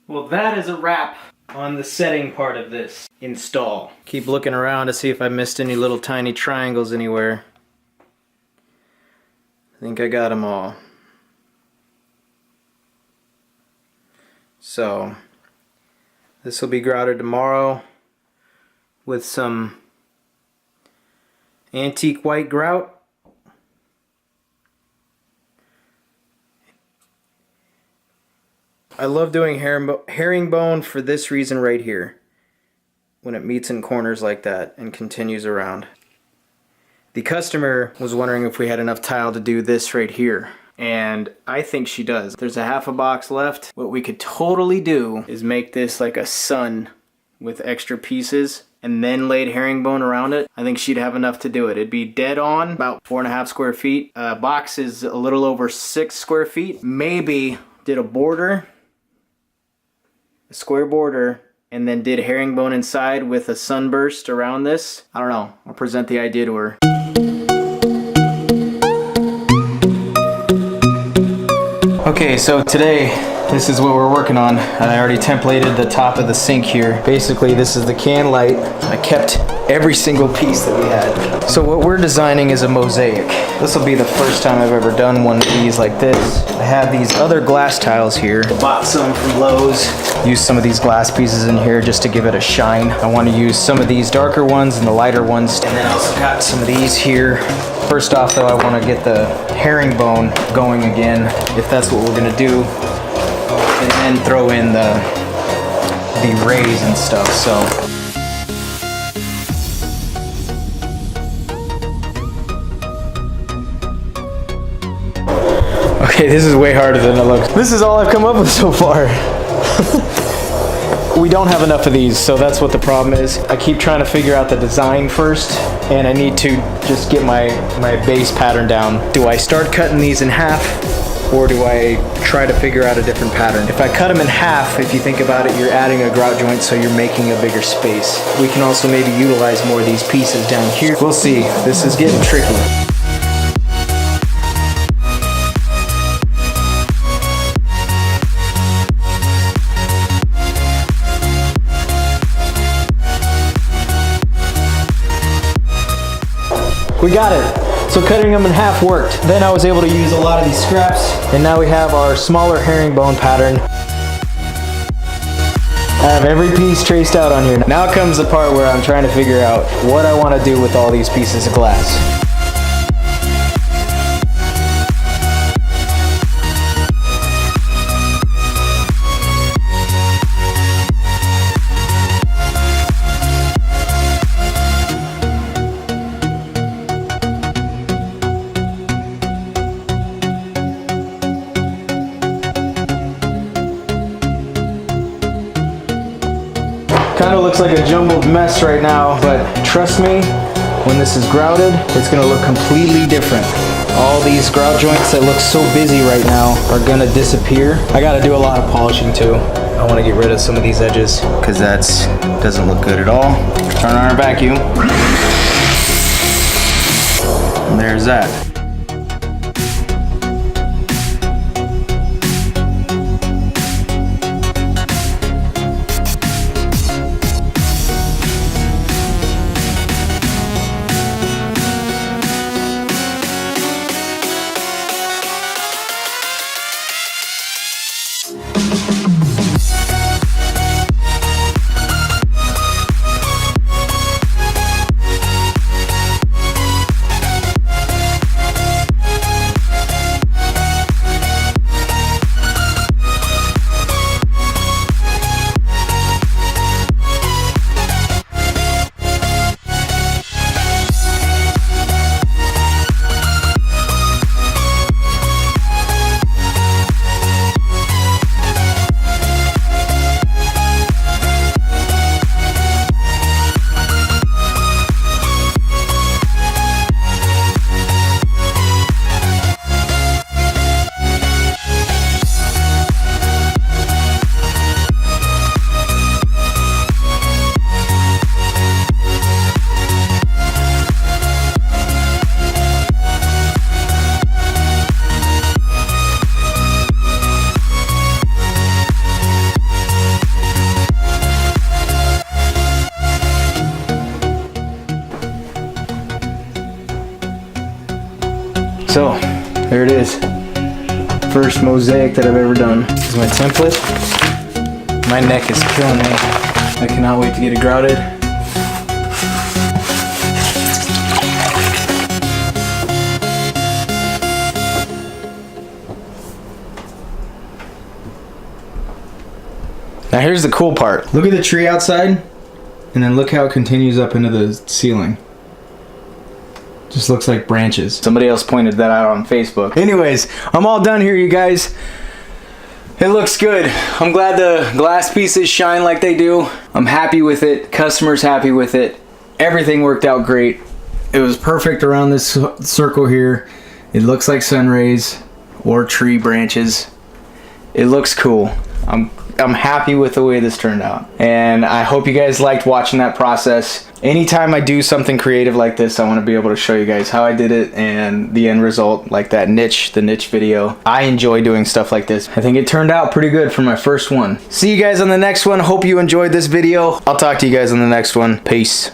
Well, that is a wrap on the setting part of this install. Keep looking around to see if I missed any little tiny triangles anywhere. I think I got them all. So, this will be grouted tomorrow with some antique white grout. I love doing herringbone for this reason right here. When it meets in corners like that and continues around. The customer was wondering if we had enough tile to do this right here. And I think she does. There's a half a box left. What we could totally do is make this like a sun with extra pieces and then laid herringbone around it. I think she'd have enough to do it. It'd be dead on, about 4.5 square feet. Box is a little over 6 square feet. Maybe did a border, a square border, and then did herringbone inside with a sunburst around this. I don't know. I'll present the idea to her. Okay, so today, this is what we're working on. I already templated the top of the sink here. Basically, this is the can light. I kept every single piece that we had. So what we're designing is a mosaic. This will be the first time I've ever done one of these like this. I have these other glass tiles here. Bought some from Lowe's. Used some of these glass pieces in here just to give it a shine. I want to use some of these darker ones and the lighter ones. And then I also got some of these here. First off though, I want to get the herringbone going again, if that's what we're gonna do. And then throw in the rays and stuff, so. Okay, this is way harder than it looks. This is all I've come up with so far. We don't have enough of these, so that's what the problem is. I keep trying to figure out the design first, and I need to just get my base pattern down. Do I start cutting these in half, or do I try to figure out a different pattern? If I cut them in half, if you think about it, you're adding a grout joint, so you're making a bigger space. We can also maybe utilize more of these pieces down here. We'll see. This is getting tricky. We got it. So cutting them in half worked. Then I was able to use a lot of these scraps, and now we have our smaller herringbone pattern. I have every piece traced out on here. Now comes the part where I'm trying to figure out what I want to do with all these pieces of glass. Kind of looks like a jumbled mess right now, but trust me, when this is grouted, it's gonna look completely different. All these grout joints that look so busy right now are gonna disappear. I gotta do a lot of polishing too. I wanna get rid of some of these edges, because that doesn't look good at all. Turn on our vacuum. And there's that. So, there it is. First mosaic that I've ever done. This is my template. My neck is killing me. I cannot wait to get it grouted. Now here's the cool part. Look at the tree outside, and then look how it continues up into the ceiling. Just looks like branches. Somebody else pointed that out on Facebook. Anyways, I'm all done here, you guys. It looks good. I'm glad the glass pieces shine like they do. I'm happy with it. Customer's happy with it. Everything worked out great. It was perfect around this circle here. It looks like sun rays or tree branches. It looks cool. I'm happy with the way this turned out, and I hope you guys liked watching that process. Anytime I do something creative like this, I want to be able to show you guys how I did it and the end result, like that niche, the niche video. I enjoy doing stuff like this. I think it turned out pretty good for my first one. See you guys on the next one. Hope you enjoyed this video. I'll talk to you guys on the next one. Peace.